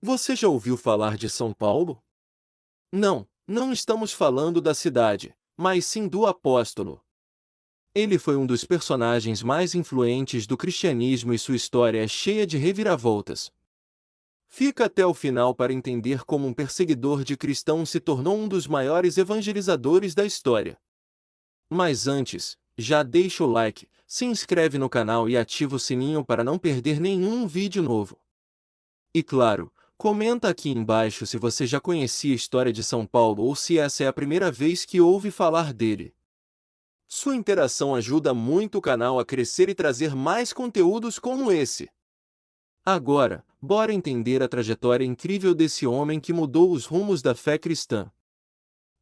Você já ouviu falar de São Paulo? Não, não estamos falando da cidade, mas sim do apóstolo. Ele foi um dos personagens mais influentes do cristianismo e sua história é cheia de reviravoltas. Fica até o final para entender como um perseguidor de cristãos se tornou um dos maiores evangelizadores da história. Mas antes, já deixa o like, se inscreve no canal e ativa o sininho para não perder nenhum vídeo novo. E claro, comenta aqui embaixo se você já conhecia a história de São Paulo ou se essa é a primeira vez que ouve falar dele. Sua interação ajuda muito o canal a crescer e trazer mais conteúdos como esse. Agora, bora entender a trajetória incrível desse homem que mudou os rumos da fé cristã.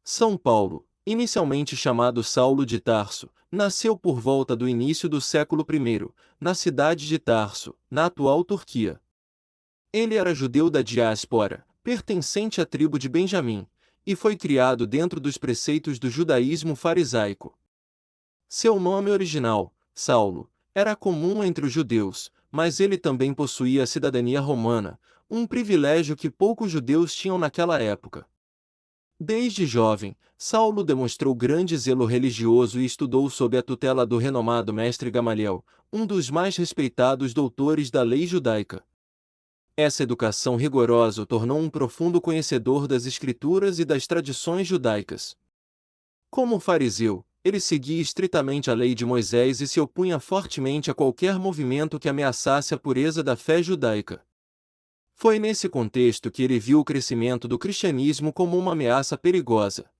São Paulo, inicialmente chamado Saulo de Tarso, nasceu por volta do início do século I, na cidade de Tarso, na atual Turquia. Ele era judeu da diáspora, pertencente à tribo de Benjamim, e foi criado dentro dos preceitos do judaísmo farisaico. Seu nome original, Saulo, era comum entre os judeus, mas ele também possuía a cidadania romana, um privilégio que poucos judeus tinham naquela época. Desde jovem, Saulo demonstrou grande zelo religioso e estudou sob a tutela do renomado mestre Gamaliel, um dos mais respeitados doutores da lei judaica. Essa educação rigorosa o tornou um profundo conhecedor das escrituras e das tradições judaicas. Como fariseu, ele seguia estritamente a lei de Moisés e se opunha fortemente a qualquer movimento que ameaçasse a pureza da fé judaica. Foi nesse contexto que ele viu o crescimento do cristianismo como uma ameaça perigosa.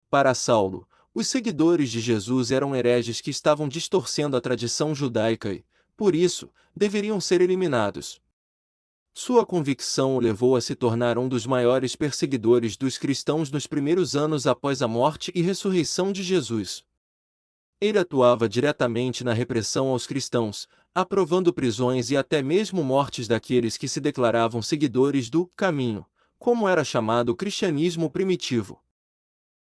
Para Saulo, os seguidores de Jesus eram hereges que estavam distorcendo a tradição judaica e, por isso, deveriam ser eliminados. Sua convicção o levou a se tornar um dos maiores perseguidores dos cristãos nos primeiros anos após a morte e ressurreição de Jesus. Ele atuava diretamente na repressão aos cristãos, aprovando prisões e até mesmo mortes daqueles que se declaravam seguidores do caminho, como era chamado o cristianismo primitivo.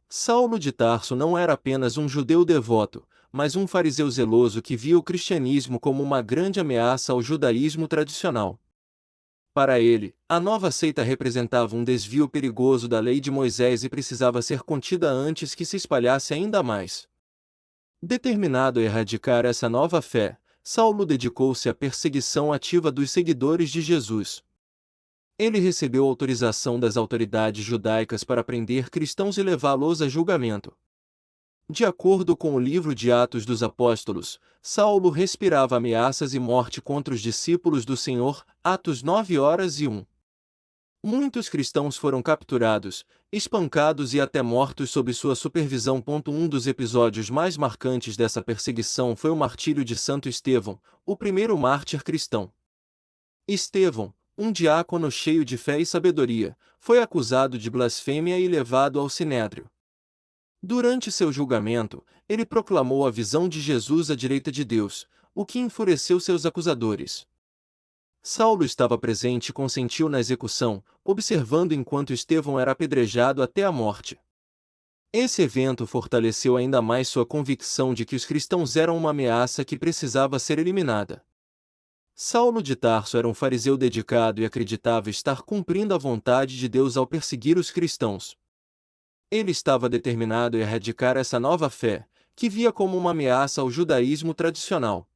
Saulo de Tarso não era apenas um judeu devoto, mas um fariseu zeloso que via o cristianismo como uma grande ameaça ao judaísmo tradicional. Para ele, a nova seita representava um desvio perigoso da lei de Moisés e precisava ser contida antes que se espalhasse ainda mais. Determinado a erradicar essa nova fé, Saulo dedicou-se à perseguição ativa dos seguidores de Jesus. Ele recebeu autorização das autoridades judaicas para prender cristãos e levá-los a julgamento. De acordo com o livro de Atos dos Apóstolos, Saulo respirava ameaças e morte contra os discípulos do Senhor, Atos 9:1. Muitos cristãos foram capturados, espancados e até mortos sob sua supervisão. Um dos episódios mais marcantes dessa perseguição foi o martírio de Santo Estevão, o primeiro mártir cristão. Estevão, um diácono cheio de fé e sabedoria, foi acusado de blasfêmia e levado ao sinédrio. Durante seu julgamento, ele proclamou a visão de Jesus à direita de Deus, o que enfureceu seus acusadores. Saulo estava presente e consentiu na execução, observando enquanto Estevão era apedrejado até a morte. Esse evento fortaleceu ainda mais sua convicção de que os cristãos eram uma ameaça que precisava ser eliminada. Saulo de Tarso era um fariseu dedicado e acreditava estar cumprindo a vontade de Deus ao perseguir os cristãos. Ele estava determinado a erradicar essa nova fé, que via como uma ameaça ao judaísmo tradicional.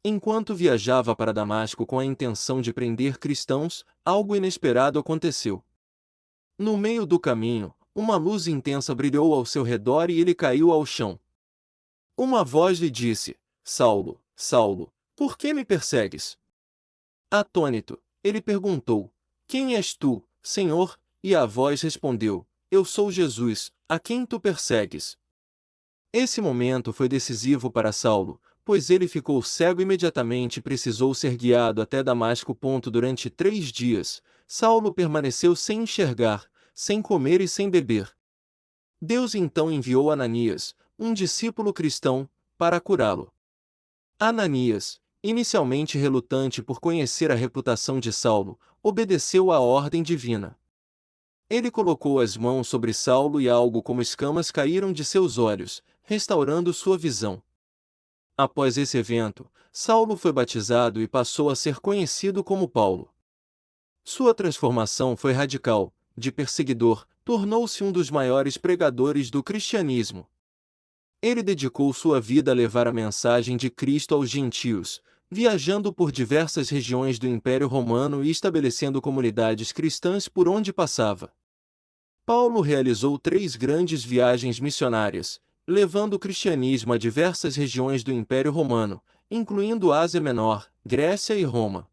Enquanto viajava para Damasco com a intenção de prender cristãos, algo inesperado aconteceu. No meio do caminho, uma luz intensa brilhou ao seu redor e ele caiu ao chão. Uma voz lhe disse: Saulo, Saulo, por que me persegues? Atônito, ele perguntou: Quem és tu, Senhor? E a voz respondeu: Eu sou Jesus, a quem tu persegues. Esse momento foi decisivo para Saulo, pois ele ficou cego imediatamente e precisou ser guiado até Damasco. Durante 3 dias, Saulo permaneceu sem enxergar, sem comer e sem beber. Deus então enviou Ananias, um discípulo cristão, para curá-lo. Ananias, inicialmente relutante por conhecer a reputação de Saulo, obedeceu à ordem divina. Ele colocou as mãos sobre Saulo e algo como escamas caíram de seus olhos, restaurando sua visão. Após esse evento, Saulo foi batizado e passou a ser conhecido como Paulo. Sua transformação foi radical. De perseguidor, tornou-se um dos maiores pregadores do cristianismo. Ele dedicou sua vida a levar a mensagem de Cristo aos gentios, viajando por diversas regiões do Império Romano e estabelecendo comunidades cristãs por onde passava. Paulo realizou 3 grandes viagens missionárias, levando o cristianismo a diversas regiões do Império Romano, incluindo Ásia Menor, Grécia e Roma.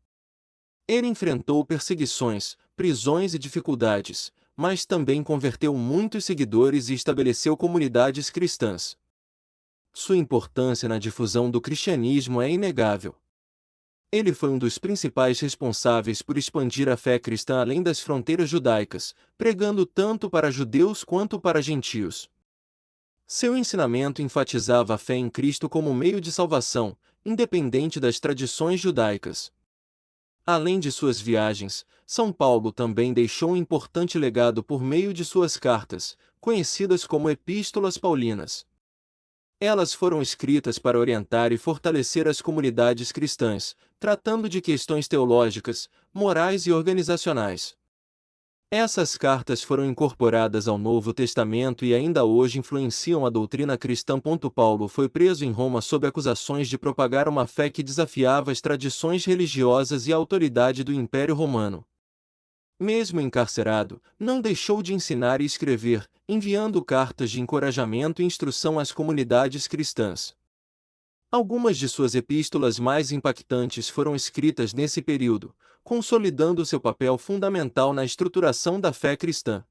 Ele enfrentou perseguições, prisões e dificuldades, mas também converteu muitos seguidores e estabeleceu comunidades cristãs. Sua importância na difusão do cristianismo é inegável. Ele foi um dos principais responsáveis por expandir a fé cristã além das fronteiras judaicas, pregando tanto para judeus quanto para gentios. Seu ensinamento enfatizava a fé em Cristo como meio de salvação, independente das tradições judaicas. Além de suas viagens, São Paulo também deixou um importante legado por meio de suas cartas, conhecidas como Epístolas Paulinas. Elas foram escritas para orientar e fortalecer as comunidades cristãs, tratando de questões teológicas, morais e organizacionais. Essas cartas foram incorporadas ao Novo Testamento e ainda hoje influenciam a doutrina cristã. Paulo foi preso em Roma sob acusações de propagar uma fé que desafiava as tradições religiosas e a autoridade do Império Romano. Mesmo encarcerado, não deixou de ensinar e escrever, enviando cartas de encorajamento e instrução às comunidades cristãs. Algumas de suas epístolas mais impactantes foram escritas nesse período, consolidando seu papel fundamental na estruturação da fé cristã.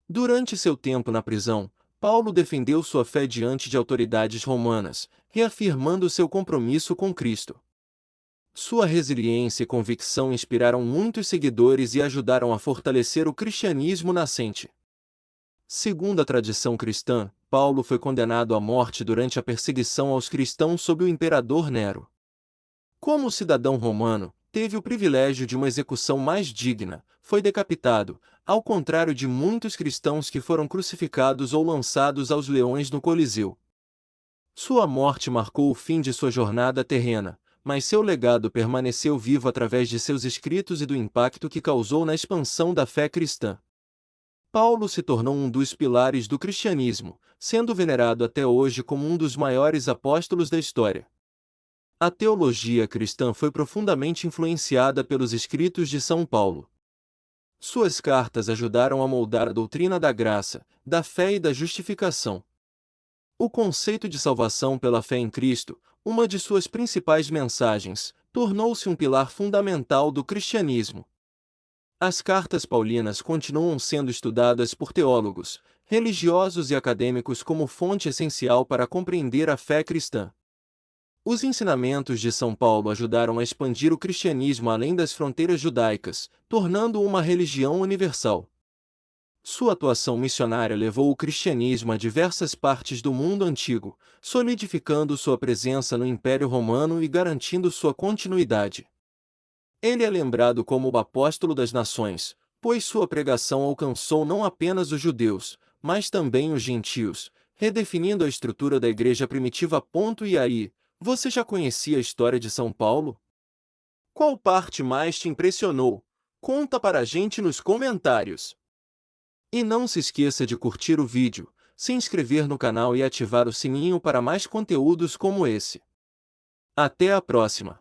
Durante seu tempo na prisão, Paulo defendeu sua fé diante de autoridades romanas, reafirmando seu compromisso com Cristo. Sua resiliência e convicção inspiraram muitos seguidores e ajudaram a fortalecer o cristianismo nascente. Segundo a tradição cristã, Paulo foi condenado à morte durante a perseguição aos cristãos sob o imperador Nero. Como cidadão romano, teve o privilégio de uma execução mais digna, foi decapitado, ao contrário de muitos cristãos que foram crucificados ou lançados aos leões no Coliseu. Sua morte marcou o fim de sua jornada terrena, mas seu legado permaneceu vivo através de seus escritos e do impacto que causou na expansão da fé cristã. Paulo se tornou um dos pilares do cristianismo, sendo venerado até hoje como um dos maiores apóstolos da história. A teologia cristã foi profundamente influenciada pelos escritos de São Paulo. Suas cartas ajudaram a moldar a doutrina da graça, da fé e da justificação. O conceito de salvação pela fé em Cristo, uma de suas principais mensagens, tornou-se um pilar fundamental do cristianismo. As cartas paulinas continuam sendo estudadas por teólogos, religiosos e acadêmicos como fonte essencial para compreender a fé cristã. Os ensinamentos de São Paulo ajudaram a expandir o cristianismo além das fronteiras judaicas, tornando-o uma religião universal. Sua atuação missionária levou o cristianismo a diversas partes do mundo antigo, solidificando sua presença no Império Romano e garantindo sua continuidade. Ele é lembrado como o apóstolo das nações, pois sua pregação alcançou não apenas os judeus, mas também os gentios, redefinindo a estrutura da igreja primitiva. E aí, você já conhecia a história de São Paulo? Qual parte mais te impressionou? Conta para a gente nos comentários. E não se esqueça de curtir o vídeo, se inscrever no canal e ativar o sininho para mais conteúdos como esse. Até a próxima!